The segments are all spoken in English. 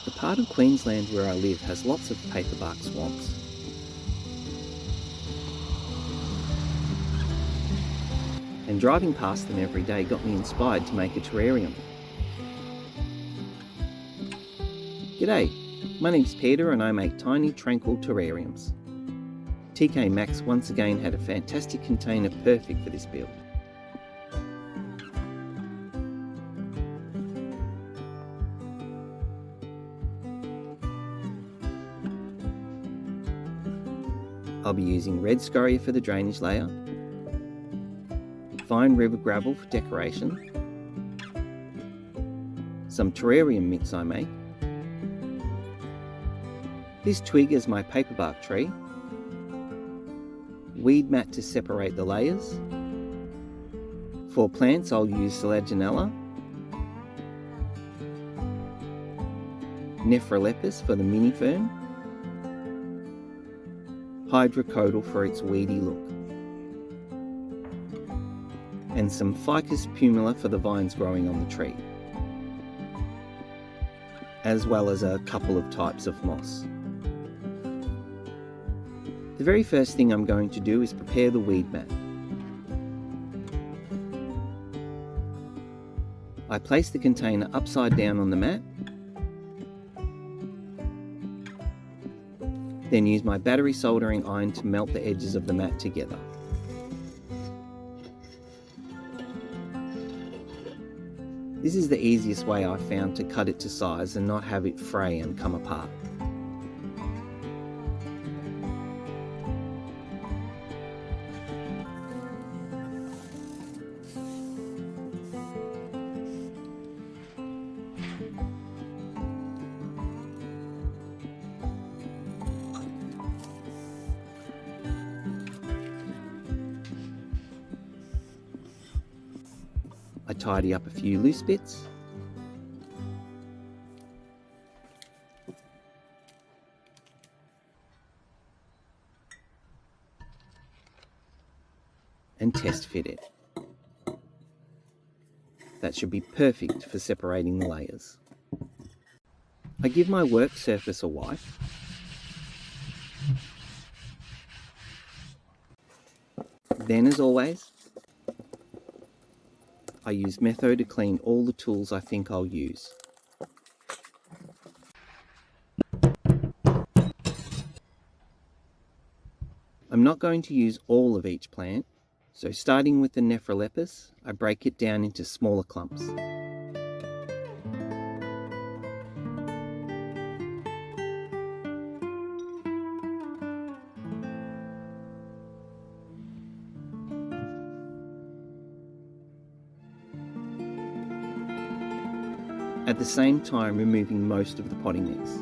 The part of Queensland where I live has lots of paperbark swamps. And driving past them every day got me inspired to make a terrarium. G'day, my name's Peter and I make tiny Tranquil terrariums. TK Maxx once again had a fantastic container perfect for this build. I'll be using red scoria for the drainage layer, fine river gravel for decoration, some terrarium mix I make, this twig is my paperbark tree, weed mat to separate the layers, for plants I'll use Selaginella, Nephrolepis for the mini fern, Hydrocotyle for its weedy look, and some Ficus pumila for the vines growing on the tree, as well as a couple of types of moss. The very first thing I'm going to do is prepare the weed mat. I place the container upside down on the mat, then use my battery soldering iron to melt the edges of the mat together. This is the easiest way I've found to cut it to size and not have it fray and come apart. I tidy up a few loose bits, and test fit it. That should be perfect for separating the layers. I give my work surface a wipe. Then, as always, I use Metho to clean all the tools I think I'll use. I'm not going to use all of each plant, so starting with the Nephrolepis, I break it down into smaller clumps. At the same time removing most of the potting mix.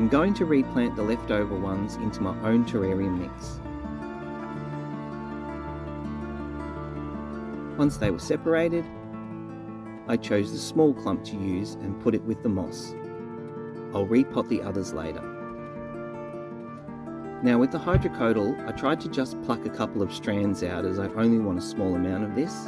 I'm going to replant the leftover ones into my own terrarium mix. Once they were separated, I chose the small clump to use and put it with the moss. I'll repot the others later. Now with the Hydrocotyle, I tried to just pluck a couple of strands out as I only want a small amount of this.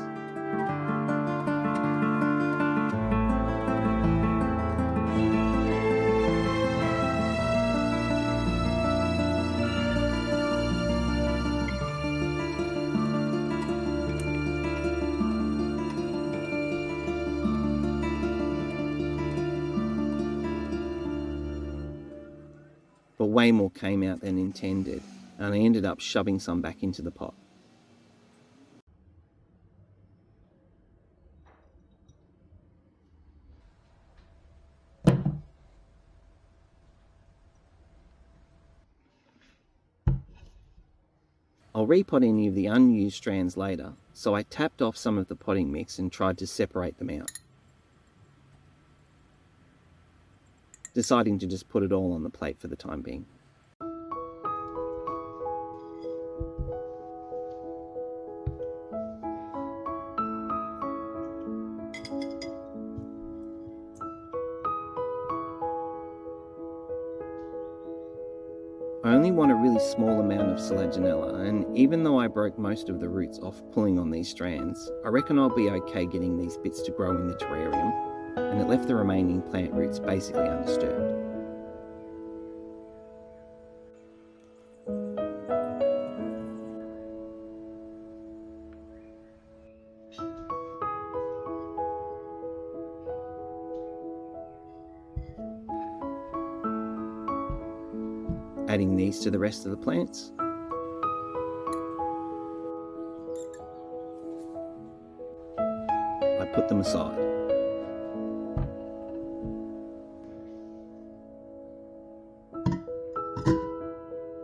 but way more came out than intended, and I ended up shoving some back into the pot. I'll repot any of the unused strands later, so I tapped off some of the potting mix and tried to separate them out, deciding to just put it all on the plate for the time being. I only want a really small amount of Selaginella, and even though I broke most of the roots off pulling on these strands, I reckon I'll be okay getting these bits to grow in the terrarium, and it left the remaining plant roots basically undisturbed. Adding these to the rest of the plants. I put them aside.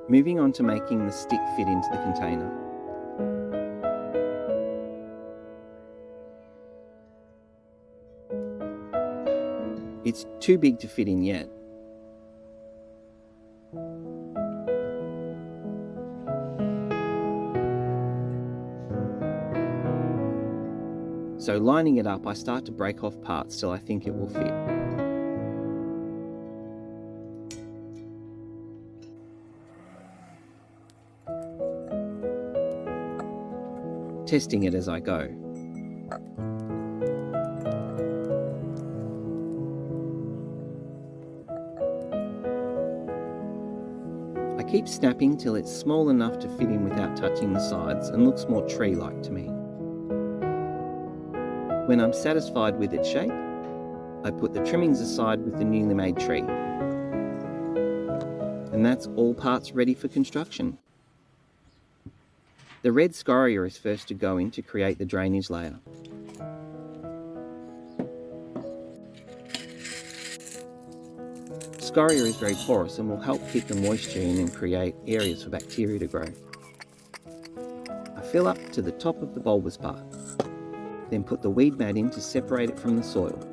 Moving on to making the stick fit into the container. It's too big to fit in yet. So lining it up, I start to break off parts till I think it will fit. Testing it as I go. I keep snapping till it's small enough to fit in without touching the sides and looks more tree-like to me. When I'm satisfied with its shape, I put the trimmings aside with the newly made tree. And that's all parts ready for construction. The red scoria is first to go in to create the drainage layer. Scoria is very porous and will help keep the moisture in and create areas for bacteria to grow. I fill up to the top of the bulbous part. Then put the weed mat in to separate it from the soil.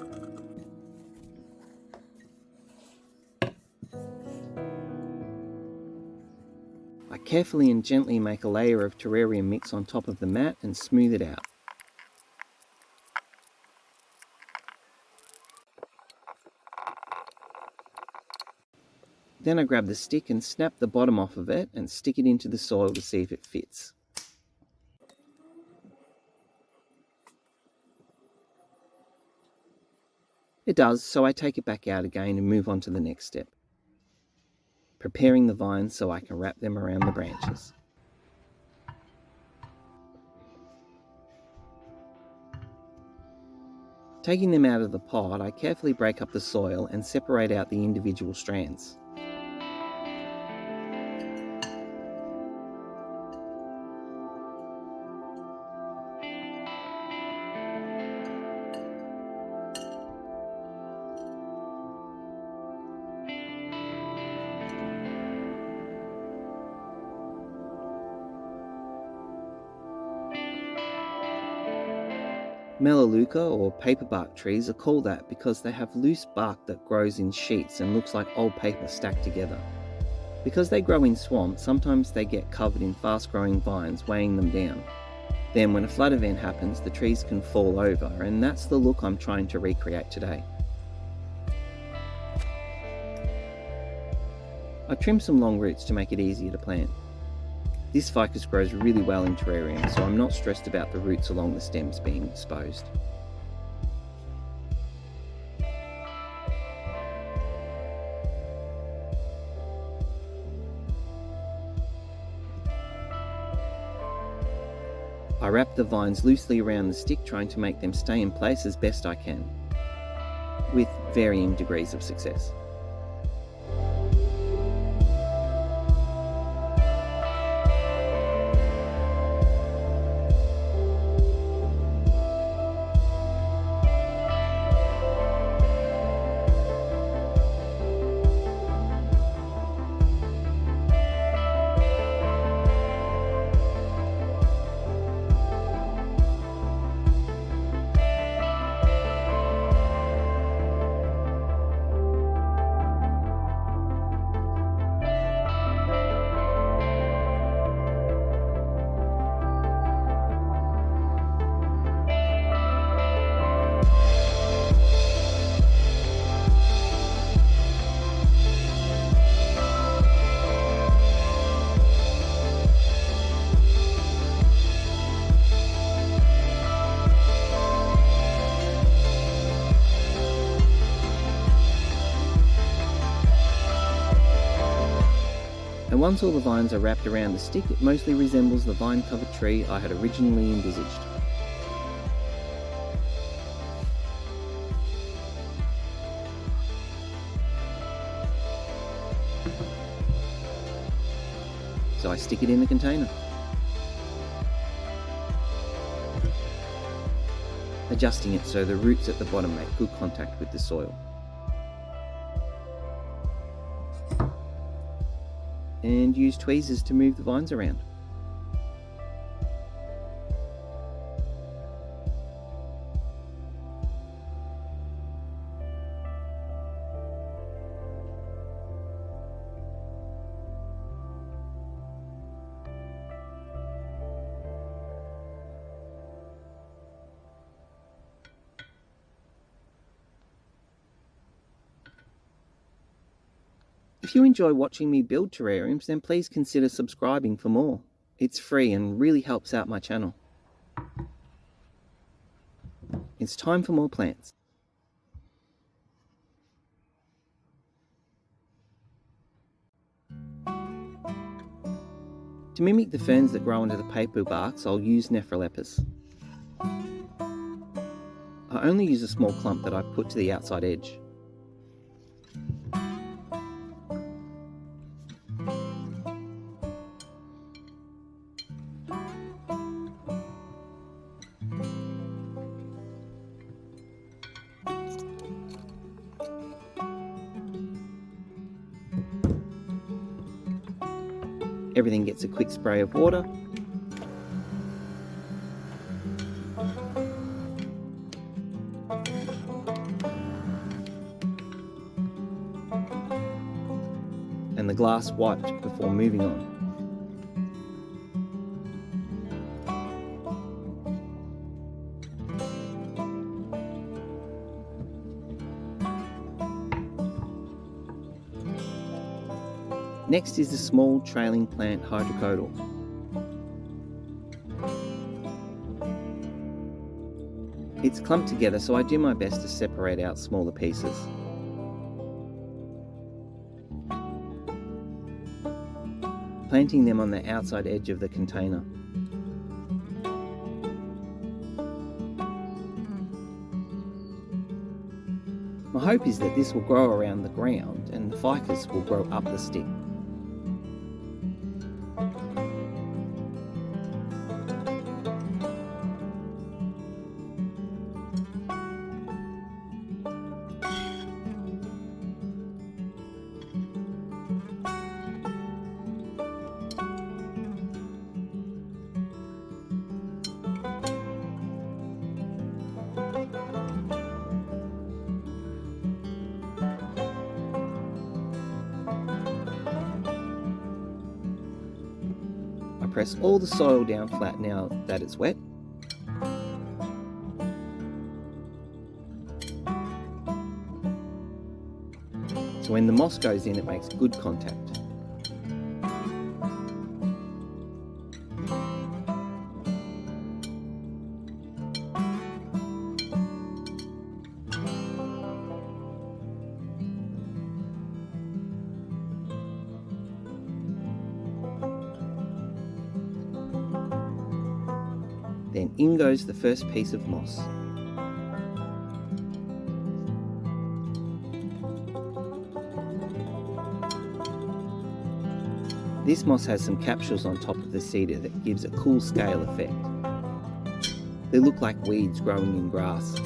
I carefully and gently make a layer of terrarium mix on top of the mat and smooth it out. Then I grab the stick and snap the bottom off of it and stick it into the soil to see if it fits. It does, so I take it back out again and move on to the next step, preparing the vines so I can wrap them around the branches. Taking them out of the pot, I carefully break up the soil and separate out the individual strands. Melaleuca or paperbark trees are called that because they have loose bark that grows in sheets and looks like old paper stacked together. Because they grow in swamps, sometimes they get covered in fast-growing vines weighing them down. Then when a flood event happens, the trees can fall over, and that's the look I'm trying to recreate today. I trimmed some long roots to make it easier to plant. This ficus grows really well in terrarium, so I'm not stressed about the roots along the stems being exposed. I wrap the vines loosely around the stick, trying to make them stay in place as best I can, with varying degrees of success. And once all the vines are wrapped around the stick, it mostly resembles the vine-covered tree I had originally envisaged. So I stick it in the container, adjusting it so the roots at the bottom make good contact with the soil. And use tweezers to move the vines around. If you enjoy watching me build terrariums, then please consider subscribing for more. It's free and really helps out my channel. It's time for more plants. To mimic the ferns that grow under the paperbarks, I'll use Nephrolepis. I only use a small clump that I put to the outside edge. Everything gets a quick spray of water. And the glass wiped before moving on. Next is the small trailing plant Hydrocotyle. It's clumped together, so I do my best to separate out smaller pieces. Planting them on the outside edge of the container. My hope is that this will grow around the ground and the ficus will grow up the stick. Press all the soil down flat now that it's wet. So when the moss goes in, it makes good contact. Then in goes the first piece of moss. This moss has some capsules on top of the cedar that gives a cool scale effect. They look like weeds growing in grass.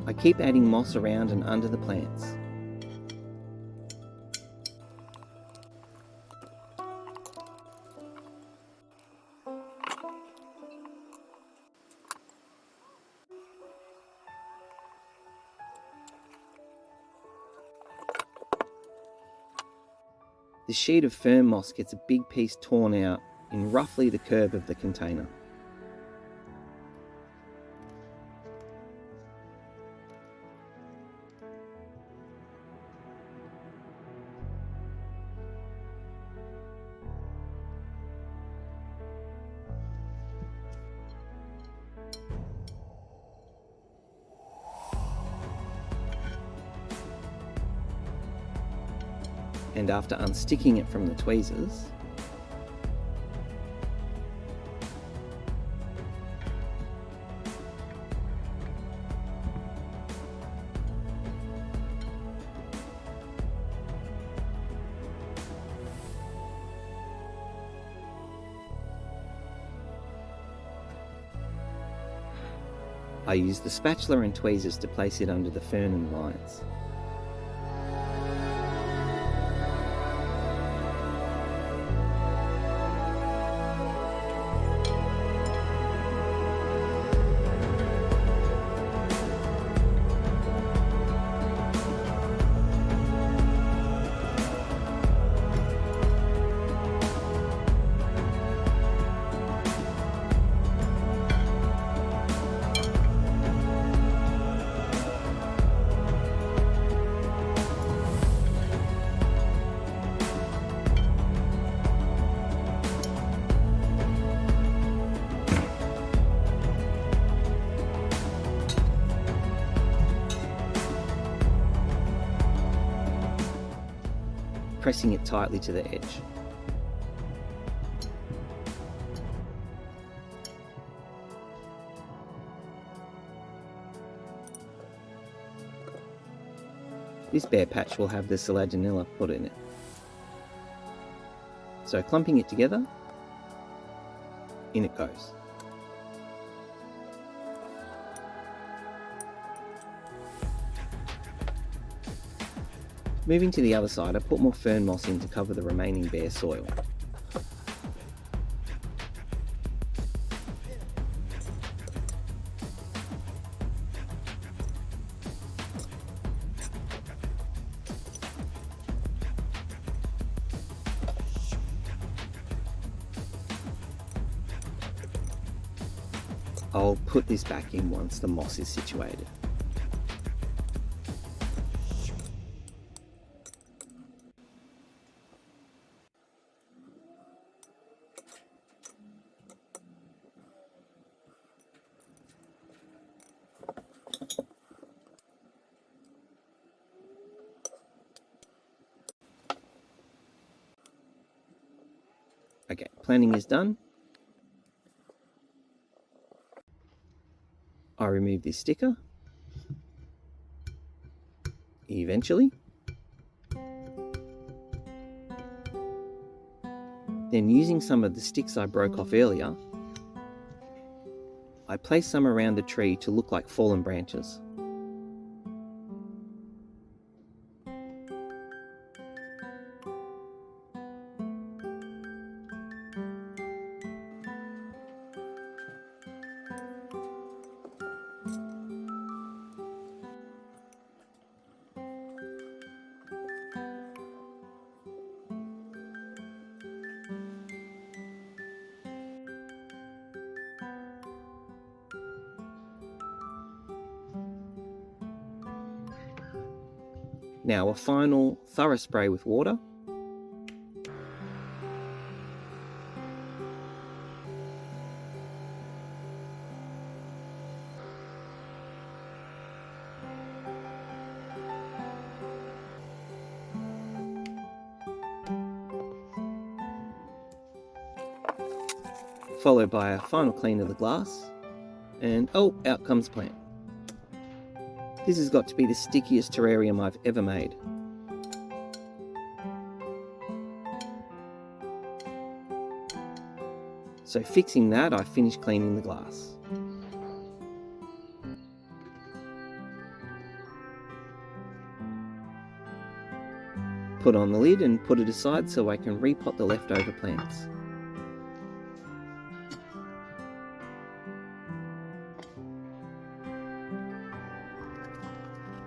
I keep adding moss around and under the plants. The sheet of fern moss gets a big piece torn out in roughly the curve of the container. And after unsticking it from the tweezers, I use the spatula and tweezers to place it under the fern and vines. Pressing it tightly to the edge. This bare patch will have the Selaginella put in it. So clumping it together, in it goes. Moving to the other side, I put more fern moss in to cover the remaining bare soil. I'll put this back in once the moss is situated. Okay, planting is done. I remove this sticker. Eventually. Then using some of the sticks I broke off earlier, I place some around the tree to look like fallen branches. Now a final thorough spray with water. Followed by a final clean of the glass, and oh, out comes plant. This has got to be the stickiest terrarium I've ever made. So fixing that, I finished cleaning the glass. Put on the lid and put it aside so I can repot the leftover plants.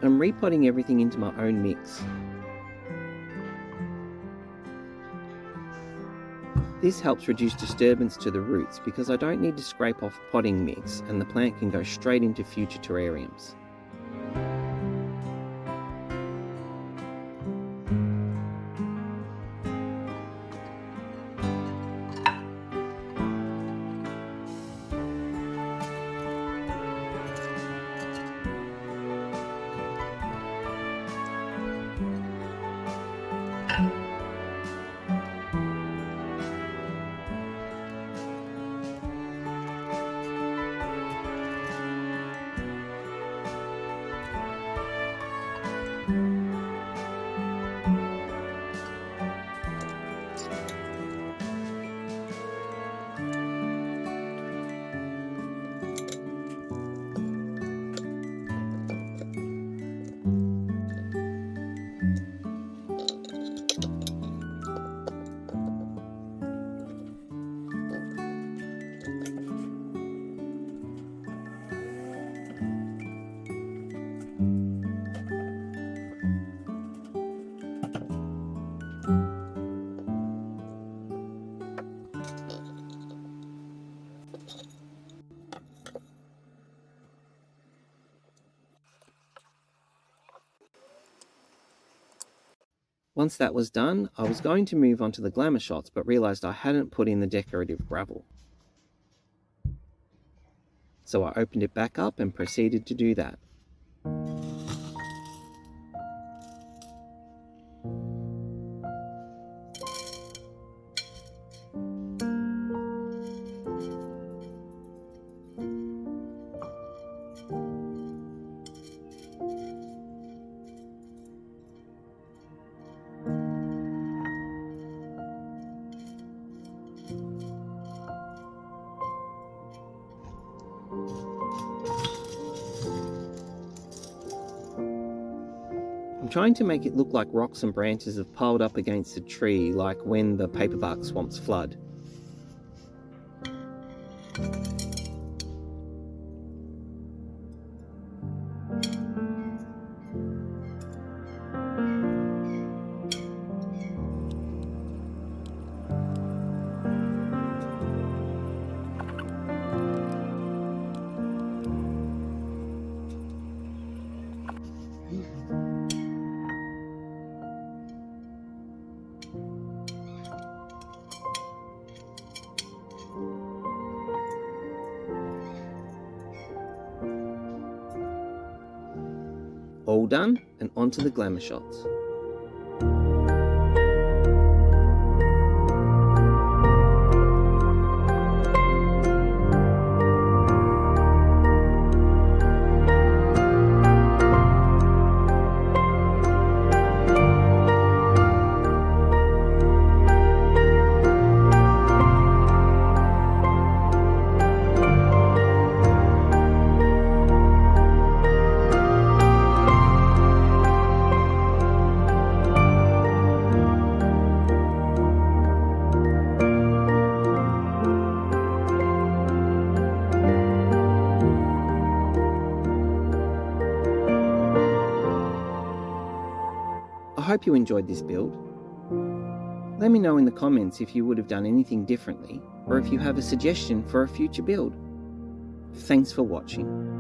I'm repotting everything into my own mix. This helps reduce disturbance to the roots because I don't need to scrape off potting mix and the plant can go straight into future terrariums. Once that was done, I was going to move on to the Glamour shots, but realised I hadn't put in the decorative gravel. So I opened it back up and proceeded to do that. I'm trying to make it look like rocks and branches have piled up against a tree, like when the paperbark swamps flood. All done, and onto the Glamour shots. I hope you enjoyed this build. Let me know in the comments if you would have done anything differently, or if you have a suggestion for a future build. Thanks for watching.